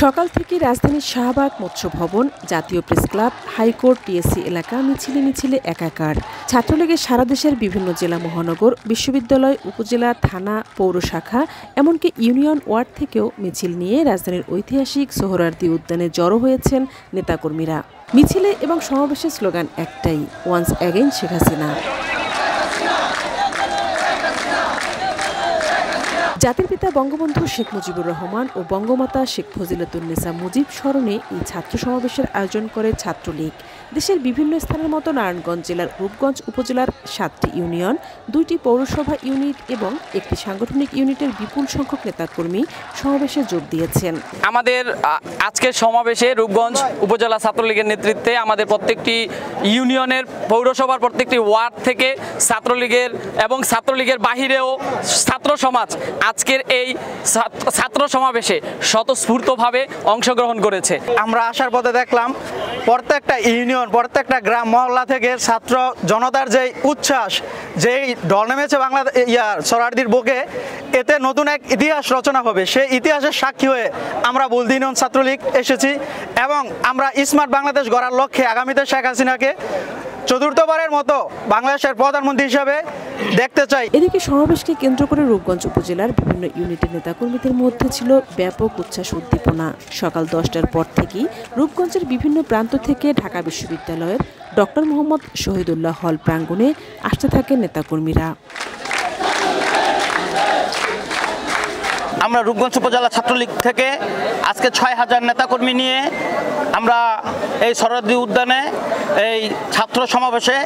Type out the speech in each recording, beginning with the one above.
সকাল থেকে রাজধানীর শাহবাগ মৎস্য ভবন, জাতীয় প্রেসক্লাব, হাইকোর্ট, টিএসসি এলাকা মিছিলে মিছিলে একাকার। ছাত্রলীগের সারা দেশের বিভিন্ন জেলা, মহানগর, বিশ্ববিদ্যালয়, উপজেলা, থানা, পৌর শাখা, এমনকি ইউনিয়ন ওয়ার্ড থেকেও মিছিল নিয়ে রাজধানীর ঐতিহাসিক সোহরাওয়ার্দী উদ্যানে জড়ো হয়েছেন নেতাকর্মীরা। মিছিলে এবং সমাবেশের স্লোগান একটাই, ওয়ান্স অ্যাগেইন শেখ হাসিনা। জাতির পিতা বঙ্গবন্ধু শেখ মুজিবুর রহমান ও বঙ্গমাতা শেখ ফজিলাতুন্নেসা মুজিব স্মরণে এই ছাত্র সমাবেশের আয়োজন করে ছাত্রলীগ। দেশের বিভিন্ন স্থানের মতো নারায়ণগঞ্জ জেলার রূপগঞ্জ উপজেলার 7টি ইউনিয়ন, 2টি পৌরসভা ইউনিট এবং একটি সাংগঠনিক ইউনিটের বিপুল সংখ্যক নেতাকর্মী সমাবেশে যোগ দিয়েছেন। আমাদের আজকের সমাবেশে রূপগঞ্জ উপজেলা ছাত্রলীগের নেতৃত্বে আমাদের প্রত্যেকটি ইউনিয়নের, পৌরসভার প্রত্যেকটি ওয়ার্ড থেকে ছাত্রলীগের এবং ছাত্রলীগের বাহিরেও ছাত্র সমাজ আজকের এই ছাত্র সমাবেশে স্বতঃস্ফূর্তভাবে অংশগ্রহণ করেছে। আমরা আসার পথে দেখলাম প্রত্যেকটা ইউনিয়ন, প্রত্যেকটা গ্রাম মহল্লা থেকে ছাত্র জনতার যেই উচ্ছ্বাস, যেই ঢল নেমেছে সোহরাওয়ার্দীর বুকে, এতে নতুন এক ইতিহাস রচনা হবে। সেই ইতিহাসের সাক্ষী হয়ে আমরা বুলদি ইউনিয়ন ছাত্রলীগ এসেছি এবং আমরা স্মার্ট বাংলাদেশ গড়ার লক্ষ্যে আগামীতে শেখ হাসিনাকে চতুর্থবারের মতো বাংলাদেশের প্রধানমন্ত্রী হিসেবে দেখতে চাই। এদিকে সমাবেশকে কেন্দ্র করে রূপগঞ্জ উপজেলার বিভিন্ন ইউনিটের নেতাকর্মীদের মধ্যে ছিল ব্যাপক উচ্ছ্বাস উদ্দীপনা। সকাল 10টার পর থেকেই রূপগঞ্জের বিভিন্ন প্রান্ত থেকে ঢাকা বিশ্ববিদ্যালয়ের ডক্টর মোহাম্মদ শহীদুল্লাহ হল প্রাঙ্গণে আসতে থাকেন নেতাকর্মীরা। আমরা রূপগঞ্জ উপজেলা ছাত্রলীগ থেকে আজকে 6000 নেতাকর্মী নিয়ে আমরা এই সোহরাওয়ার্দী উদ্যানে এই ছাত্র সমাবেশে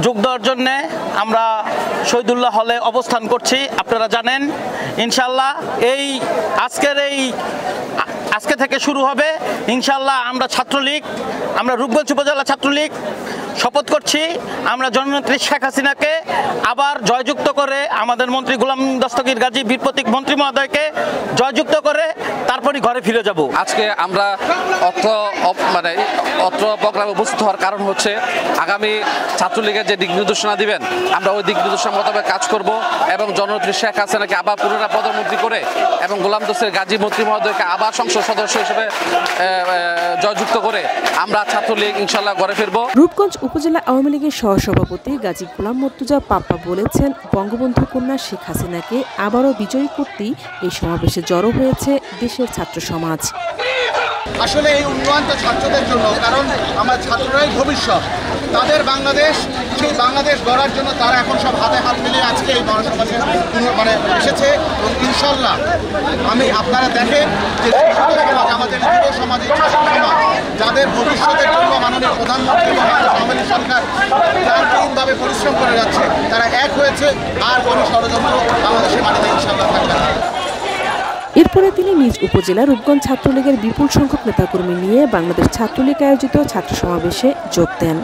যোগ দেওয়ার জন্যে আমরা শহীদুল্লাহ হলে অবস্থান করছি। আপনারা জানেন ইনশাল্লাহ আজকে থেকে শুরু হবে ইনশাল্লাহ। আমরা রূপগঞ্জ উপজেলা ছাত্রলীগ শপথ করছি আমরা জননেত্রী শেখ হাসিনাকে আবার জয়যুক্ত করে, আমাদের মন্ত্রী গোলাম দস্তগীর গাজী বীর প্রতীক মন্ত্রী মহোদয়কে জয়যুক্ত করে তারপরই ঘরে ফিরে যাব। আজকে আমরা অত্র প্রোগ্রামে উপস্থিত হওয়ার কারণ হচ্ছে আগামী ছাত্রলীগের যে দিক নির্দেশনা দিবেন, আমরা ওই দিক নির্দেশনা মোতাবেক কাজ করব এবং জননেত্রী শেখ হাসিনাকে আবার পুনরায় প্রধানমন্ত্রী করে এবং গোলাম দস্তগীর গাজী মন্ত্রী মহোদয়কে আবার সংসদ সদস্য হিসেবে জয়যুক্ত করে আমরা ছাত্রলীগ ইনশাল্লাহ ঘরে ফিরব। রূপগঞ্জ উপজেলা আওয়ামী লীগের সহসভাপতি গাজী গোলাম মর্তুজা পাপ্পা বলেছেন, বঙ্গবন্ধু কন্যা শেখ হাসিনাকে আবারও বিজয়ী করতেই এই সমাবেশে জড়ো হয়েছে দেশের ছাত্র সমাজ। আসলে এই উন্নয়ন তো ছাত্রদের জন্য, কারণ আমার ছাত্ররাই ভবিষ্যৎ। তাদের বাংলাদেশ, সেই বাংলাদেশ গড়ার জন্য তারা এখন সব হাতে হাত মিলিয়ে আজকে এই গণসমাজে এসেছে এবং ইনশাল্লাহ আপনারা দেখেন যে আমাদের যুব সমাজের সমাজ যাদের ভবিষ্যতের জন্য মাননীয় প্রধানমন্ত্রী আওয়ামী লীগ সরকার প্রাণপণভাবে পরিশ্রম করে যাচ্ছে, তারা এক হয়েছে। আর কোনো ষড়যন্ত্র বাংলাদেশের মাটিতে ইনশাল্লাহ থাকবে না। এরপরে তিনি নিজ উপজেলা রূপগঞ্জ ছাত্রলীগের বিপুল সংখ্যক নেতাকর্মী নিয়ে বাংলাদেশ ছাত্রলীগ আয়োজিত ছাত্র সমাবেশে যোগ দেন।